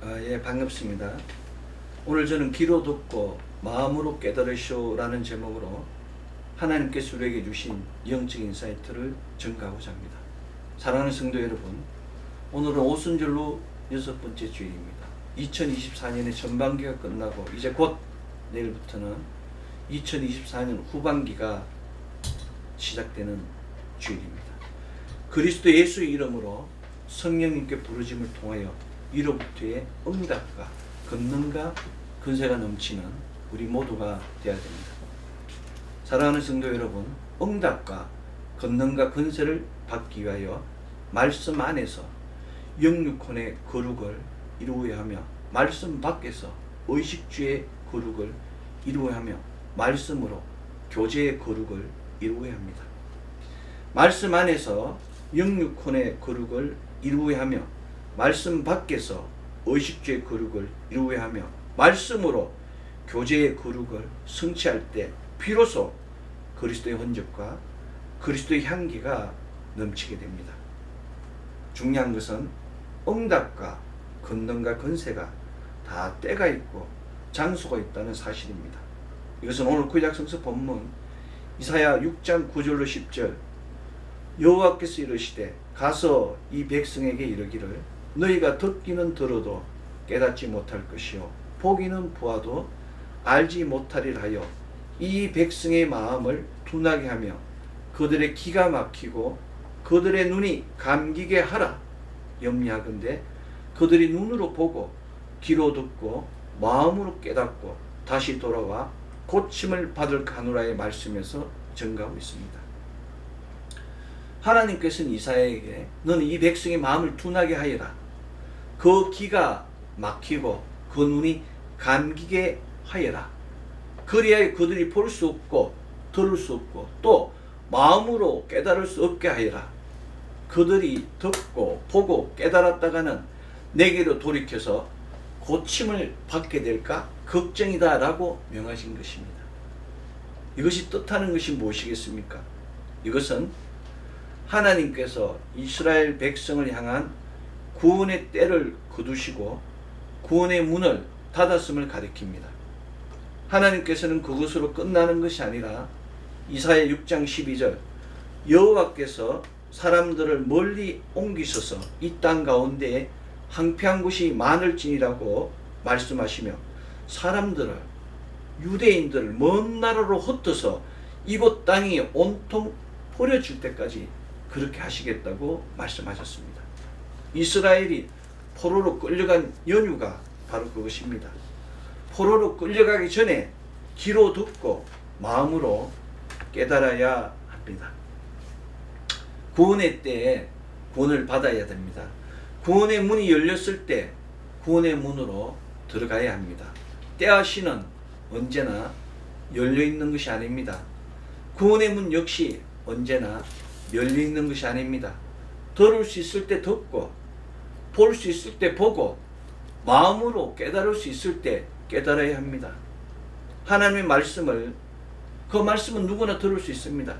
예, 반갑습니다. 오늘 저는 귀로 듣고 마음으로 깨달으시오라는 제목으로 하나님께서 우리에게 주신 영적인 사이트를 전가하고자 합니다. 사랑하는 성도 여러분, 오늘은 오순절로 6번째 주일입니다. 2024년의 전반기가 끝나고 이제 곧 내일부터는 2024년 후반기가 시작되는 주일입니다. 그리스도 예수의 이름으로 성령님께 부르심을 통하여 이로부터의 응답과 권능과 근세가 넘치는 우리 모두가 되어야 됩니다. 사랑하는 성도 여러분, 응답과 권능과 근세를 받기 위하여 말씀 안에서 영육혼의 거룩을 이루어야 하며, 말씀 밖에서 의식주의 거룩을 이루어야 하며, 말씀으로 교제의 거룩을 이루어야 합니다. 말씀 안에서 영육혼의 거룩을 이루어야 하며, 말씀 밖에서 의식주의 거룩을 이루어야 하며, 말씀으로 교제의 거룩을 성취할 때 비로소 그리스도의 흔적과 그리스도의 향기가 넘치게 됩니다. 중요한 것은 응답과 권능과 권세가 다 때가 있고 장소가 있다는 사실입니다. 이것은 오늘 구약성서 본문 이사야 6장 9절로 10절, 여호와께서 이르시되 가서 이 백성에게 이르기를 너희가 듣기는 들어도 깨닫지 못할 것이요 보기는 보아도 알지 못하리라 하여 이 백성의 마음을 둔하게 하며 그들의 기가 막히고 그들의 눈이 감기게 하라. 염려하건대 그들이 눈으로 보고 귀로 듣고 마음으로 깨닫고 다시 돌아와 고침을 받을 가누라의 말씀에서 전가하고 있습니다. 하나님께서는 이사야에게 너는 이 백성의 마음을 둔하게 하여라. 그 귀가 막히고 그 눈이 감기게 하여라. 그리하여 그들이 볼 수 없고 들을 수 없고 또 마음으로 깨달을 수 없게 하여라. 그들이 듣고 보고 깨달았다가는 내게로 돌이켜서 고침을 받게 될까 걱정이다 라고 명하신 것입니다. 이것이 뜻하는 것이 무엇이겠습니까? 이것은 하나님께서 이스라엘 백성을 향한 구원의 때를 거두시고 구원의 문을 닫았음을 가리킵니다. 하나님께서는 그것으로 끝나는 것이 아니라 이사야 6장 12절, 여호와께서 사람들을 멀리 옮기셔서 이 땅 가운데에 황폐한 곳이 많을지니라고 말씀하시며 사람들을, 유대인들을 먼 나라로 흩어서 이곳 땅이 온통 버려질 때까지 그렇게 하시겠다고 말씀하셨습니다. 이스라엘이 포로로 끌려간 연유가 바로 그것입니다. 포로로 끌려가기 전에 귀로 듣고 마음으로 깨달아야 합니다. 구원의 때에 구원을 받아야 됩니다. 구원의 문이 열렸을 때 구원의 문으로 들어가야 합니다. 때와 시는 언제나 열려있는 것이 아닙니다. 구원의 문 역시 언제나 열려있는 것이 아닙니다. 들을 수 있을 때 듣고 볼 수 있을 때 보고 마음으로 깨달을 수 있을 때 깨달아야 합니다. 하나님의 말씀을, 그 말씀은 누구나 들을 수 있습니다.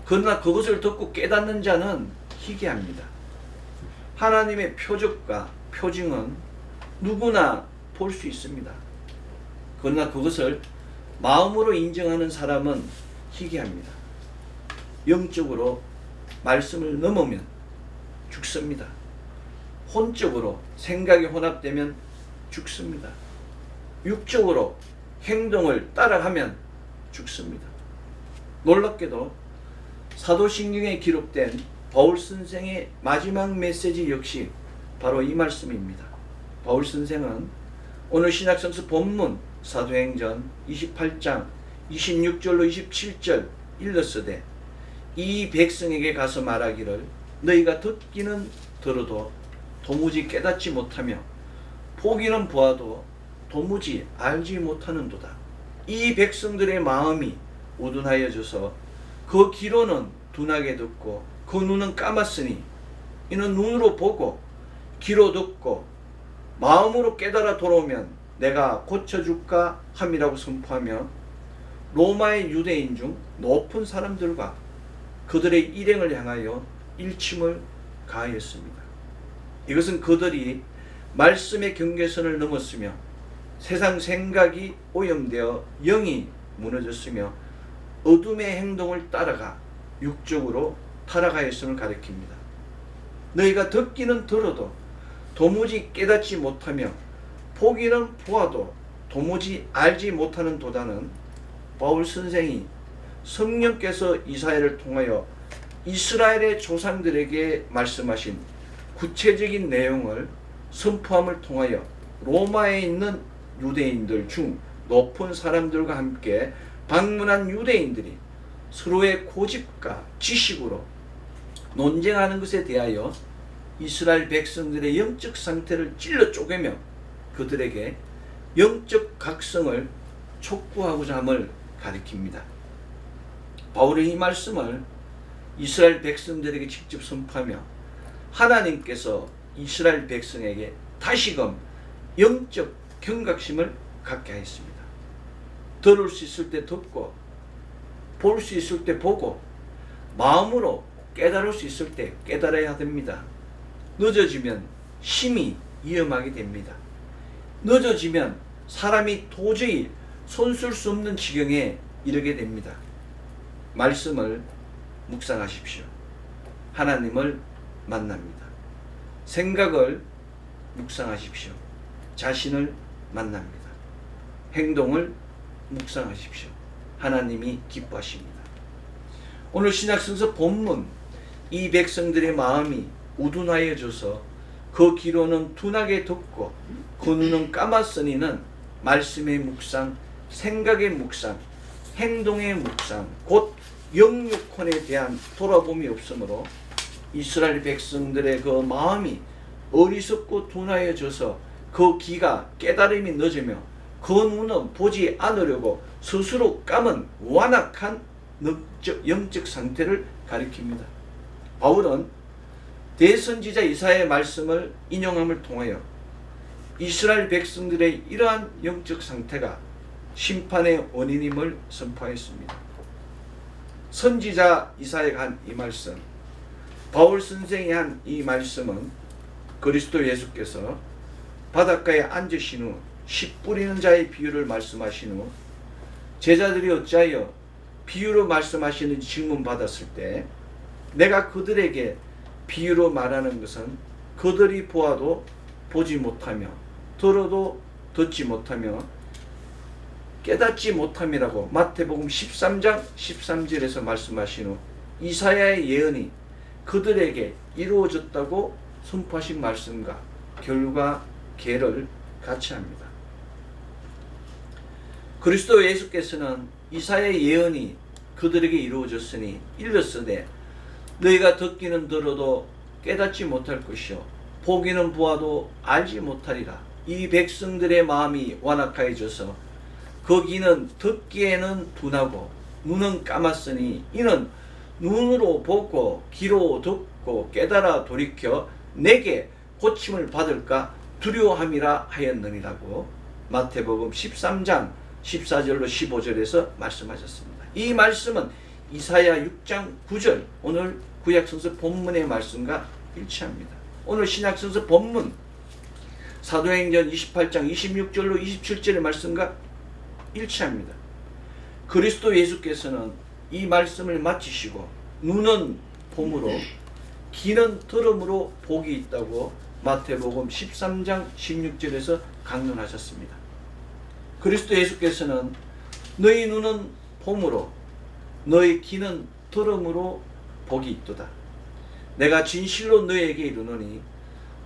그러나 그것을 듣고 깨닫는 자는 희귀합니다. 하나님의 표적과 표징은 누구나 볼 수 있습니다. 그러나 그것을 마음으로 인정하는 사람은 희귀합니다. 영적으로 말씀을 넘으면 죽습니다. 혼적으로 생각이 혼합되면 죽습니다. 육적으로 행동을 따라가면 죽습니다. 놀랍게도 사도신경에 기록된 바울 선생의 마지막 메시지 역시 바로 이 말씀입니다. 바울 선생은 오늘 신약성서 본문 사도행전 28장 26절로 27절 일렀으되 이 백성에게 가서 말하기를 너희가 듣기는 들어도 도무지 깨닫지 못하며 보기는 보아도 도무지 알지 못하는도다. 이 백성들의 마음이 우둔하여져서 그 귀로는 둔하게 듣고 그 눈은 감았으니 이는 눈으로 보고 귀로 듣고 마음으로 깨달아 돌아오면 내가 고쳐줄까 함이라고 선포하며 로마의 유대인 중 높은 사람들과 그들의 일행을 향하여 일침을 가하였습니다. 이것은 그들이 말씀의 경계선을 넘었으며 세상 생각이 오염되어 영이 무너졌으며 어둠의 행동을 따라가 육적으로 타락하였음을 가리킵니다. 너희가 듣기는 들어도 도무지 깨닫지 못하며 보기는 보아도 도무지 알지 못하는 도다는 바울 선생이 성령께서 이사야를 통하여 이스라엘의 조상들에게 말씀하신 구체적인 내용을 선포함을 통하여 로마에 있는 유대인들 중 높은 사람들과 함께 방문한 유대인들이 서로의 고집과 지식으로 논쟁하는 것에 대하여 이스라엘 백성들의 영적 상태를 찔러 쪼개며 그들에게 영적 각성을 촉구하고자 함을 가리킵니다. 바울의 이 말씀을 이스라엘 백성들에게 직접 선포하며 하나님께서 이스라엘 백성에게 다시금 영적 경각심을 갖게 하였습니다. 들을 수 있을 때 듣고 볼 수 있을 때 보고 마음으로 깨달을 수 있을 때 깨달아야 됩니다. 늦어지면 심히 위험하게 됩니다. 늦어지면 사람이 도저히 손쓸 수 없는 지경에 이르게 됩니다. 말씀을 묵상하십시오. 하나님을 만납니다. 생각을 묵상하십시오. 자신을 만납니다. 행동을 묵상하십시오. 하나님이 기뻐하십니다. 오늘 신약성서 본문, 이 백성들의 마음이 우둔하여져서 그 귀로는 둔하게 듣고 그 눈은 까맣으니는 말씀의 묵상, 생각의 묵상, 행동의 묵상, 곧 영육혼에 대한 돌아봄이 없으므로 이스라엘 백성들의 그 마음이 어리석고 둔하여져서 그 귀가 깨달음이 늦으며 그 눈은 보지 않으려고 스스로 감은 완악한 영적 상태를 가리킵니다. 바울은 대선지자 이사야의 말씀을 인용함을 통하여 이스라엘 백성들의 이러한 영적 상태가 심판의 원인임을 선포했습니다. 선지자 이사야가 한 이 말씀, 바울 선생이 한 이 말씀은 그리스도 예수께서 바닷가에 앉으신 후 씨 뿌리는 자의 비유를 말씀하신 후 제자들이 어찌하여 비유로 말씀하시는지 질문받았을 때 내가 그들에게 비유로 말하는 것은 그들이 보아도 보지 못하며 들어도 듣지 못하며 깨닫지 못함이라고 마태복음 13장 13절에서 말씀하신 후 이사야의 예언이 그들에게 이루어졌다고 선포하신 말씀과 결과 계를 같이 합니다. 그리스도 예수께서는 이사야의 예언이 그들에게 이루어졌으니 일렀으되 너희가 듣기는 들어도 깨닫지 못할 것이요 보기는 보아도 알지 못하리라. 이 백성들의 마음이 완악하여져서 그 귀는 듣기에는 둔하고 눈은 까맣으니 이는 눈으로 보고 귀로 듣고 깨달아 돌이켜 내게 고침을 받을까 두려워함이라 하였느니라고 마태복음 13장 14절로 15절에서 말씀하셨습니다. 이 말씀은 이사야 6장 9절 오늘 구약성서 본문의 말씀과 일치합니다. 오늘 신약성서 본문 사도행전 28장 26절로 27절의 말씀과 일치합니다. 그리스도 예수께서는 이 말씀을 마치시고 눈은 봄으로 귀는 들음으로 복이 있다고 마태복음 13장 16절에서 강론하셨습니다. 그리스도 예수께서는 너희 눈은 봄으로 너희 귀는 들음으로 복이 있도다. 내가 진실로 너희에게 이르노니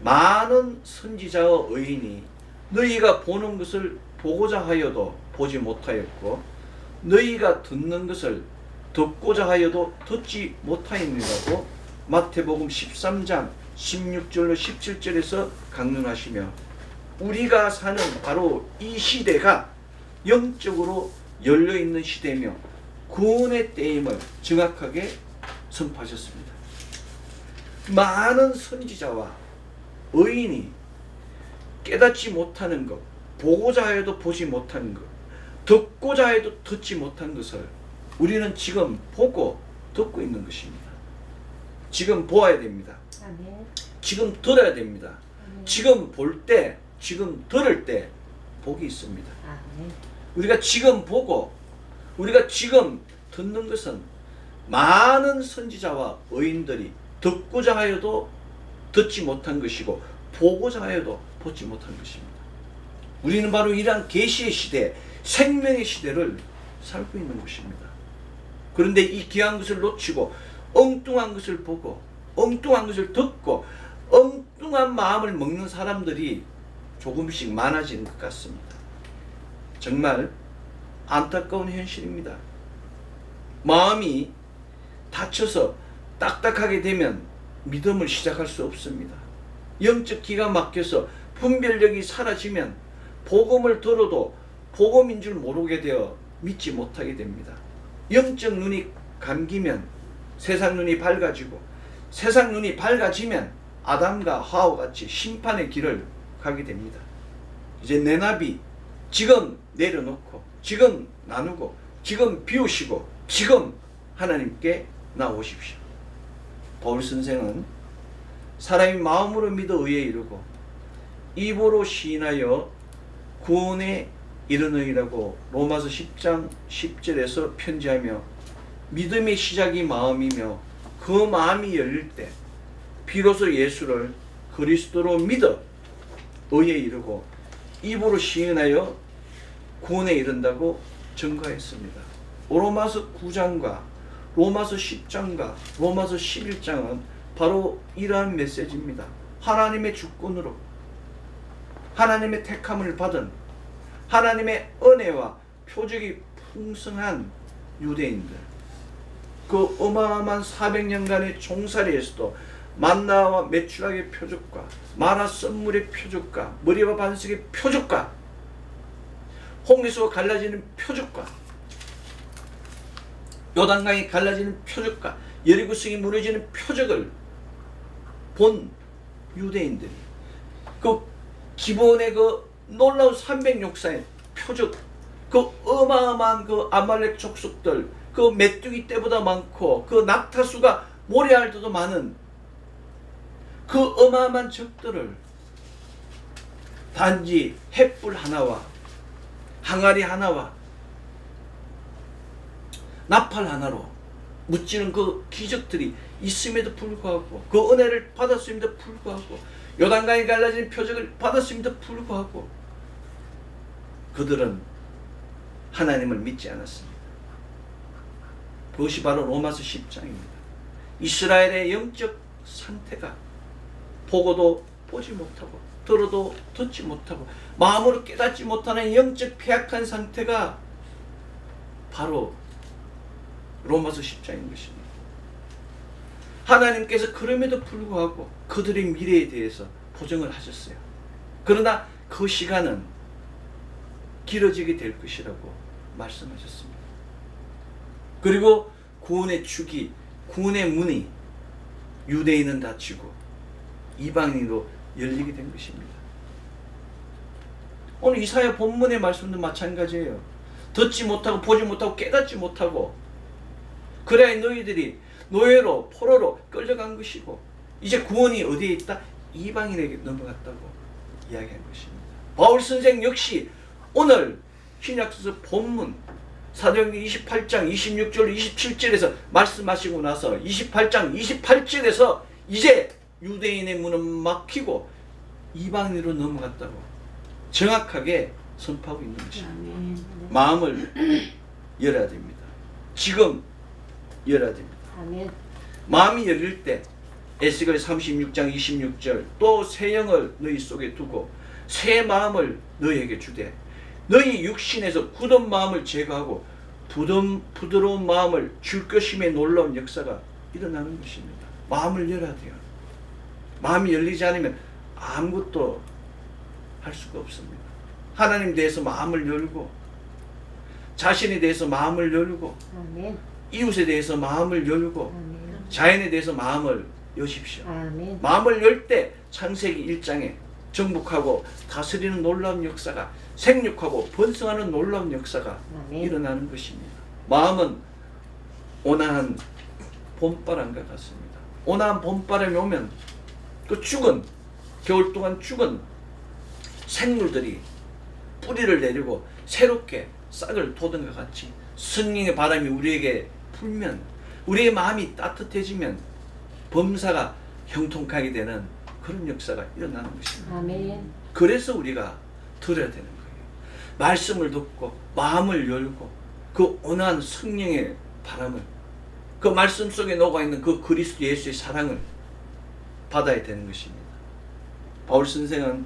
많은 선지자와 의인이 너희가 보는 것을 보고자 하여도 보지 못하였고 너희가 듣는 것을 듣고자 하여도 듣지 못하였느라고 마태복음 13장 16절로 17절에서 강론하시며 우리가 사는 바로 이 시대가 영적으로 열려있는 시대며 구원의 때임을 정확하게 선포하셨습니다. 많은 선지자와 의인이 깨닫지 못하는 것, 보고자 해도 보지 못하는 것, 듣고자 해도 듣지 못한 것을 우리는 지금 보고 듣고 있는 것입니다. 지금 보아야 됩니다. 지금 들어야 됩니다. 지금 볼 때, 지금 들을 때 복이 있습니다. 아멘. 우리가 지금 보고 우리가 지금 듣는 것은 많은 선지자와 의인들이 듣고자 하여도 듣지 못한 것이고 보고자 하여도 보지 못한 것입니다. 우리는 바로 이러한 계시의 시대, 생명의 시대를 살고 있는 것입니다. 그런데 이 귀한 것을 놓치고 엉뚱한 것을 보고 엉뚱한 것을 듣고 엉뚱한 마음을 먹는 사람들이 조금씩 많아지는 것 같습니다. 정말 안타까운 현실입니다. 마음이 다쳐서 딱딱하게 되면 믿음을 시작할 수 없습니다. 영적 기가 막혀서 분별력이 사라지면 복음을 들어도 복음인 줄 모르게 되어 믿지 못하게 됩니다. 영적 눈이 감기면 세상 눈이 밝아지고 세상 눈이 밝아지면 아담과 하와 같이 심판의 길을 가게 됩니다. 이제 내 나비 지금 내려놓고 지금 나누고 지금 비우시고 지금 하나님께 나오십시오. 바울 선생은 사람이 마음으로 믿어 의에 이르고 입으로 시인하여 구원에 이르느니라고 로마서 10장 10절에서 편지하며 믿음의 시작이 마음이며 그 마음이 열릴 때 비로소 예수를 그리스도로 믿어 의에 이르고 입으로 시인하여 구원에 이른다고 증거했습니다. 로마서 9장과 로마서 10장과 로마서 11장은 바로 이러한 메시지입니다. 하나님의 주권으로 하나님의 택함을 받은 하나님의 은혜와 표적이 풍성한 유대인들, 그 어마어마한 400년간의 종살이에서도 만나와 메추락의 표적과 마라 썬물의 표적과 머리와 반석의 표적과 홍해수가 갈라지는 표적과 요단강이 갈라지는 표적과 여리고성이 무너지는 표적을 본 유대인들이 그 기본의 그 놀라운 306사의 표적, 그 어마어마한 그 아말렉 족속들, 그 메뚜기 떼보다 많고 그 낙타수가 모래알보다 많은 그 어마어마한 적들을 단지 횃불 하나와 항아리 하나와 나팔 하나로 무찌는 그 기적들이 있음에도 불구하고 그 은혜를 받았음에도 불구하고 요단강이 갈라진 표적을 받았음에도 불구하고 그들은 하나님을 믿지 않았습니다. 그것이 바로 로마서 10장입니다. 이스라엘의 영적 상태가 보고도 보지 못하고 들어도 듣지 못하고 마음으로 깨닫지 못하는 영적 폐악한 상태가 바로 로마서 10장인 것입니다. 하나님께서 그럼에도 불구하고 그들의 미래에 대해서 보증을 하셨어요. 그러나 그 시간은 길어지게 될 것이라고 말씀하셨습니다. 그리고 구원의 축이, 구원의 문이 유대인은 닫히고 이방인으로 열리게 된 것입니다. 오늘 이사야 본문의 말씀도 마찬가지예요. 듣지 못하고 보지 못하고 깨닫지 못하고 그래야 너희들이 노예로 포로로 끌려간 것이고 이제 구원이 어디에 있다? 이방인에게 넘어갔다고 이야기한 것입니다. 바울 선생 역시 오늘 신약서 본문 사도행전 28장 26절 27절에서 말씀하시고 나서 28장 28절에서 이제 유대인의 문은 막히고 이방인으로 넘어갔다고 정확하게 선포하고 있는 것입니다. 마음을 열어야 됩니다. 지금 열어야 됩니다. 아멘. 마음이 열릴 때 에스겔 36장 26절 또 새 영을 너희 속에 두고 새 마음을 너희에게 주되 너희 육신에서 굳은 마음을 제거하고 부드러운 마음을 줄 것임의 놀라운 역사가 일어나는 것입니다. 마음을 열어야 돼요. 마음이 열리지 않으면 아무것도 할 수가 없습니다. 하나님 대해서 마음을 열고 자신에 대해서 마음을 열고 아멘. 이웃에 대해서 마음을 열고 아멘. 자연에 대해서 마음을 여십시오. 아멘. 마음을 열 때 창세기 1장에 정복하고 다스리는 놀라운 역사가 생육하고 번성하는 놀라운 역사가 아멘. 일어나는 것입니다. 마음은 온화한 봄바람과 같습니다. 온화한 봄바람이 오면 그 죽은 겨울 동안 죽은 생물들이 뿌리를 내리고 새롭게 싹을 돋은 것 같이 성령의 바람이 우리에게 불면, 우리의 마음이 따뜻해지면 범사가 형통하게 되는 그런 역사가 일어나는 것입니다. 아멘. 그래서 우리가 들어야 되는 거예요. 말씀을 듣고 마음을 열고 그 온화한 성령의 바람을, 그 말씀 속에 녹아있는 그 그리스도 예수의 사랑을 받아야 되는 것입니다. 바울 선생은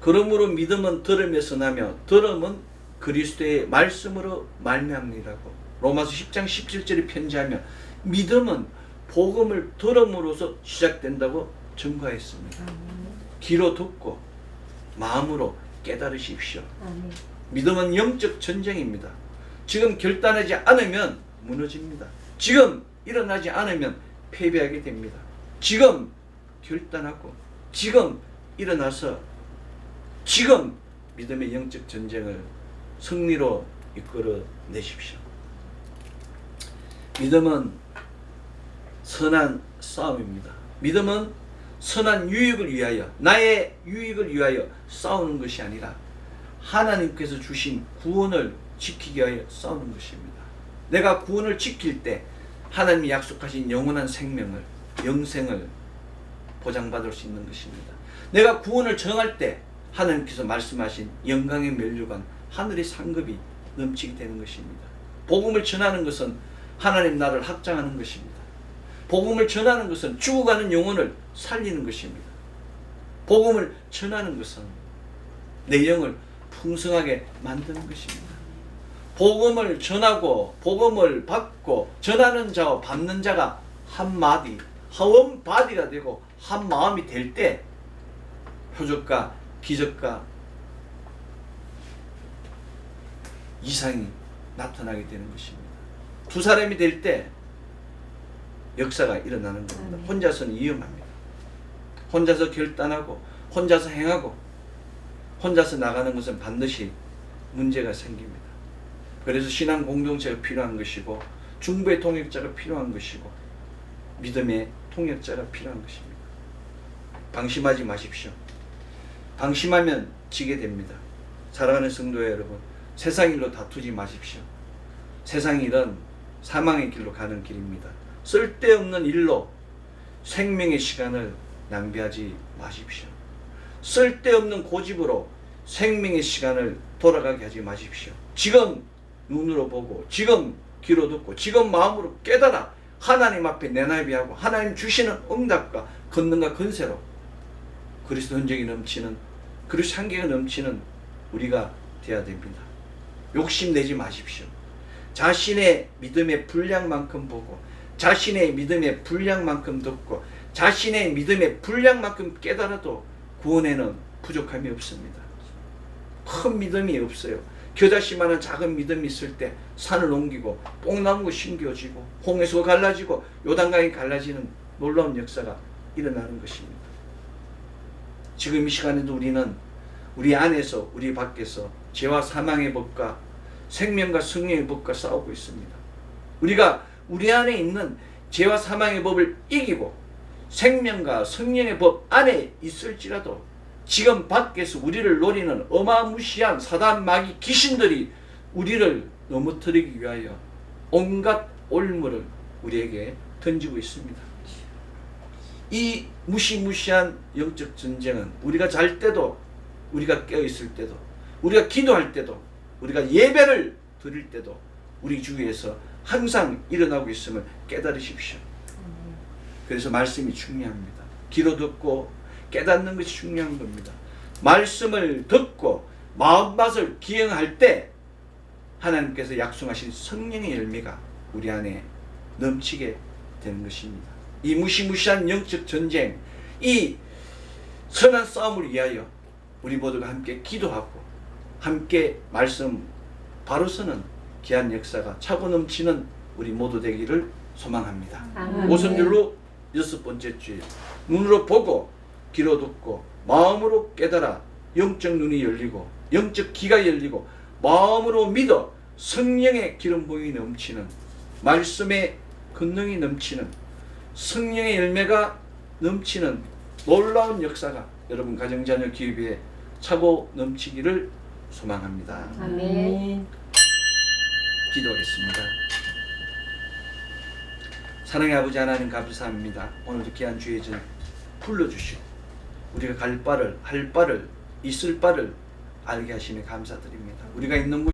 그러므로 믿음은 들음에서 나며 들음은 그리스도의 말씀으로 말미암니라고 로마서 10장 17절에 편지하며 믿음은 복음을 들음으로써 시작된다고 증거했습니다. 귀로 듣고 마음으로 깨달으십시오. 아멘. 믿음은 영적 전쟁입니다. 지금 결단하지 않으면 무너집니다. 지금 일어나지 않으면 패배하게 됩니다. 지금 결단하고 지금 일어나서 지금 믿음의 영적 전쟁을 승리로 이끌어 내십시오. 믿음은 선한 싸움입니다. 믿음은 선한 유익을 위하여, 나의 유익을 위하여 싸우는 것이 아니라 하나님께서 주신 구원을 지키기 위하여 싸우는 것입니다. 내가 구원을 지킬 때 하나님이 약속하신 영원한 생명을, 영생을 보장받을 수 있는 것입니다. 내가 구원을 정할 때 하나님께서 말씀하신 영광의 면류관, 하늘의 상급이 넘치게 되는 것입니다. 복음을 전하는 것은 하나님 나라를 확장하는 것입니다. 복음을 전하는 것은 죽어가는 영혼을 살리는 것입니다. 복음을 전하는 것은 내 영을 풍성하게 만드는 것입니다. 복음을 전하고 복음을 받고 전하는 자와 받는 자가 한 마디, 한 바디가 되고 한 마음이 될 때 표적과 기적과 이상이 나타나게 되는 것입니다. 두 사람이 될 때 역사가 일어나는 겁니다. 혼자서는 위험합니다. 혼자서 결단하고 혼자서 행하고 혼자서 나가는 것은 반드시 문제가 생깁니다. 그래서 신앙 공동체가 필요한 것이고 중보의 통역자가 필요한 것이고 믿음의 통역자가 필요한 것입니다. 방심하지 마십시오. 방심하면 지게 됩니다. 사랑하는 성도 여러분, 세상 일로 다투지 마십시오. 세상 일은 사망의 길로 가는 길입니다. 쓸데없는 일로 생명의 시간을 낭비하지 마십시오. 쓸데없는 고집으로 생명의 시간을 돌아가게 하지 마십시오. 지금 눈으로 보고 지금 귀로 듣고 지금 마음으로 깨달아 하나님 앞에 내나비하고 하나님 주시는 응답과 권능과 권세로 그리스도 흔적이 넘치는, 그리스도 향기가 넘치는 우리가 되어야 됩니다. 욕심내지 마십시오. 자신의 믿음의 분량만큼 보고 자신의 믿음의 분량만큼 듣고 자신의 믿음의 분량만큼 깨달아도 구원에는 부족함이 없습니다. 큰 믿음이 없어요. 겨자씨만한 작은 믿음이 있을 때 산을 옮기고 뽕나무가 심겨지고 홍해수가 갈라지고 요단강이 갈라지는 놀라운 역사가 일어나는 것입니다. 지금 이 시간에도 우리는 우리 안에서 우리 밖에서 죄와 사망의 법과 생명과 성령의 법과 싸우고 있습니다. 우리가 우리 안에 있는 죄와 사망의 법을 이기고 생명과 성령의 법 안에 있을지라도 지금 밖에서 우리를 노리는 어마무시한 사단 마귀 귀신들이 우리를 넘어뜨리기 위하여 온갖 올무를 우리에게 던지고 있습니다. 이 무시무시한 영적 전쟁은 우리가 잘 때도, 우리가 깨어있을 때도, 우리가 기도할 때도, 우리가 예배를 드릴 때도 우리 주위에서 항상 일어나고 있음을 깨달으십시오. 그래서 말씀이 중요합니다. 귀로 듣고 깨닫는 것이 중요한 겁니다. 말씀을 듣고 마음맛을 기행할 때 하나님께서 약속하신 성령의 열매가 우리 안에 넘치게 되는 것입니다. 이 무시무시한 영적 전쟁, 이 선한 싸움을 위하여 우리 모두가 함께 기도하고 함께 말씀 바로 서는 귀한 역사가 차고 넘치는 우리 모두 되기를 소망합니다. 오순절로 6번째 주일, 눈으로 보고 귀로 듣고 마음으로 깨달아 영적 눈이 열리고 영적 귀가 열리고 마음으로 믿어 성령의 기름 부음이 넘치는, 말씀의 권능이 넘치는, 성령의 열매가 넘치는 놀라운 역사가 여러분 가정자녀 기업에 차고 넘치기를 소망합니다. 아멘. 기도하겠습니다. 사랑의 아버지 하나님 감사합니다. 오늘도 귀한 주의 전 불러주시고 우리가 갈 바를 할 바를 있을 바를 알게 하시니 감사드립니다. 우리가 있는 곳